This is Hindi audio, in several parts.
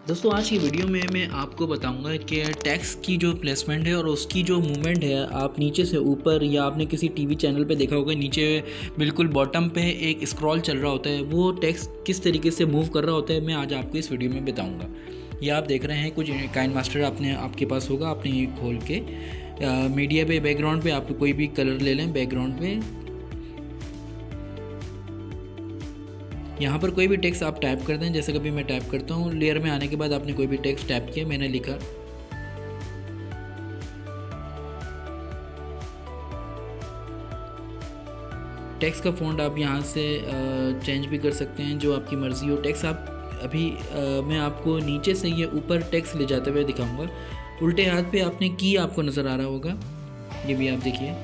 दोस्तों आज की वीडियो में मैं आपको बताऊंगा कि टेक्स्ट की जो प्लेसमेंट है और उसकी जो मूवमेंट है, आप नीचे से ऊपर या आपने किसी टीवी चैनल पे देखा होगा, नीचे बिल्कुल बॉटम पे एक स्क्रॉल चल रहा होता है, वो टेक्स्ट किस तरीके से मूव कर रहा होता है मैं आज आपको इस वीडियो में बताऊंगा। ये आप देख रहे हैं कुछ काइन मास्टर आपके पास होगा, आपने ये खोल के मीडिया पे बैकग्राउंड पे आप कोई भी कलर ले लें। बैकग्राउंड पे यहाँ पर कोई भी टेक्स्ट आप टाइप कर दें, जैसे कभी मैं टाइप करता हूँ। लेयर में आने के बाद आपने कोई भी टेक्स्ट टाइप किया, मैंने लिखा टेक्स्ट का फ़ॉन्ट आप यहाँ से चेंज भी कर सकते हैं, जो आपकी मर्ज़ी हो। टेक्स्ट आप अभी मैं आपको नीचे से ये ऊपर टेक्स्ट ले जाते हुए दिखाऊंगा। उल्टे हाथ पे आपने की आपको नज़र आ रहा होगा, ये भी आप देखिए।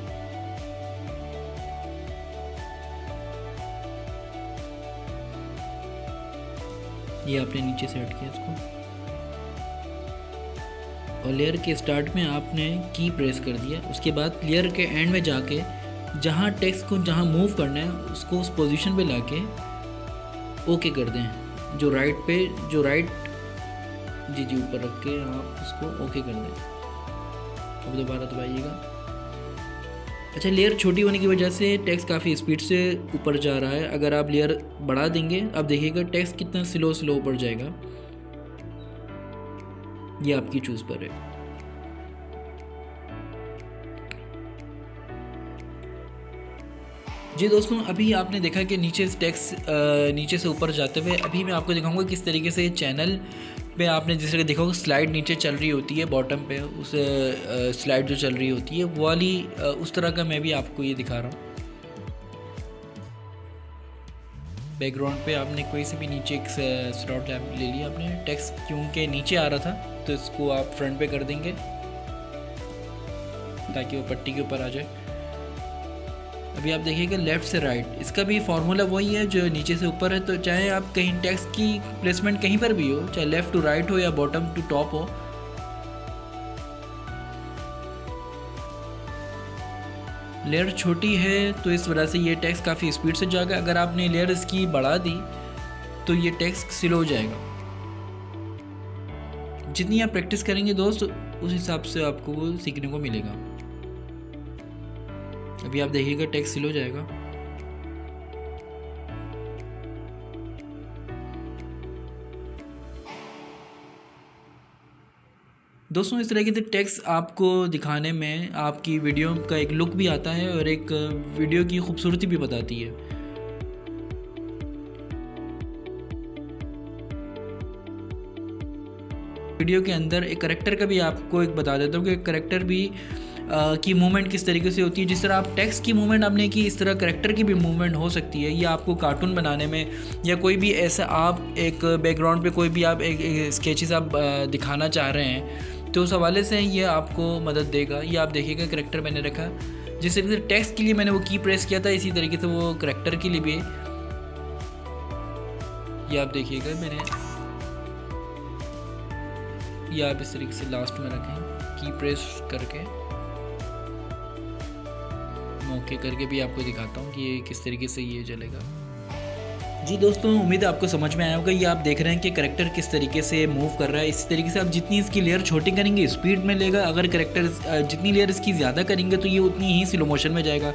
ये आपने नीचे से हट किया इसको, और लेयर के स्टार्ट में आपने की प्रेस कर दिया। उसके बाद लेयर के एंड में जाके जहाँ टेक्स्ट को जहाँ मूव करना है उसको उस पोजीशन पे लाके ओके कर दें। जो राइट जी ऊपर रख के आप उसको ओके कर दें। अब दोबारा दबाइएगा। अच्छा, लेयर छोटी होने की वजह से टेक्स्ट काफ़ी स्पीड से ऊपर जा रहा है। अगर आप लेयर बढ़ा देंगे, अब देखिएगा टेक्स्ट कितना स्लो ऊपर जाएगा। ये आपकी चूज़ पर है। जी दोस्तों, अभी आपने देखा कि नीचे से ऊपर जाते हुए अभी मैं आपको दिखाऊंगा किस तरीके से चैनल पे आपने जिस तरह देखा होगा स्लाइड नीचे चल रही होती है बॉटम पे, उस स्लाइड जो चल रही होती है वो वाली उस तरह का मैं भी आपको ये दिखा रहा हूँ। बैकग्राउंड पे आपने कोई से भी नीचे एक स्लॉट ले लिया आपने। टेक्स्ट क्योंकि नीचे आ रहा था तो इसको आप फ्रंट पे कर देंगे ताकि वो पट्टी के ऊपर आ जाए। अभी आप देखिएगा लेफ़्ट से राइट, इसका भी फार्मूला वही है जो नीचे से ऊपर है। तो चाहे आप कहीं टेक्स्ट की प्लेसमेंट कहीं पर भी हो, चाहे लेफ़्ट टू राइट हो या बॉटम टू टॉप हो, लेयर छोटी है तो इस वजह से ये टेक्स्ट काफ़ी स्पीड से जाएगा। अगर आपने लेयर इसकी बढ़ा दी तो ये टेक्स्ट स्लो हो जाएगा। जितनी आप प्रैक्टिस करेंगे दोस्त, उस हिसाब से आपको वो सीखने को मिलेगा। अभी आप देखिएगा टेक्स्ट स्लो जाएगा। दोस्तों, इस तरह के टेक्स्ट आपको दिखाने में आपकी वीडियो का एक लुक भी आता है और एक वीडियो की खूबसूरती भी बताती है। वीडियो के अंदर एक करैक्टर का भी आपको एक बता देता हूँ कि करैक्टर भी की मूवमेंट किस तरीके से होती है। जिस तरह आप टेक्स्ट की मूवमेंट आपने की, इस तरह करैक्टर की भी मूवमेंट हो सकती है। या आपको कार्टून बनाने में या कोई भी ऐसा आप एक बैकग्राउंड पे कोई भी आप एक स्केचेस आप दिखाना चाह रहे हैं तो उस हवाले से ये आपको मदद देगा। ये आप देखिएगा करैक्टर मैंने रखा, जिस तरीके से टेक्स्ट के लिए मैंने वो की प्रेस किया था, इसी तरीके से वो करैक्टर के लिए भी। ये आप देखिएगा मैंने ये आप इस तरीके से लास्ट में रखें, की प्रेस करके मौके करके भी आपको दिखाता हूँ कि ये किस तरीके से ये चलेगा। जी दोस्तों, उम्मीद है आपको समझ में आया होगा। ये आप देख रहे हैं कि करैक्टर किस तरीके से मूव कर रहा है। इस तरीके से आप जितनी इसकी लेयर छोटी करेंगे स्पीड में लेगा, अगर करैक्टर जितनी लेयर इसकी ज़्यादा करेंगे तो ये उतनी ही स्लो मोशन में जाएगा।